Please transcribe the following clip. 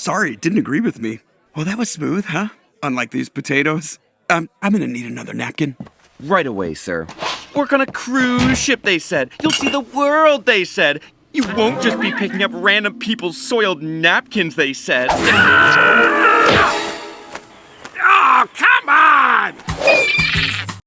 sorry, didn't agree with me. Well, that was smooth, huh? Unlike these potatoes. I'm gonna need another napkin. Right away, sir. Work on a cruise ship, they said. You'll see the world, they said. You won't just be picking up random people's soiled napkins, they said.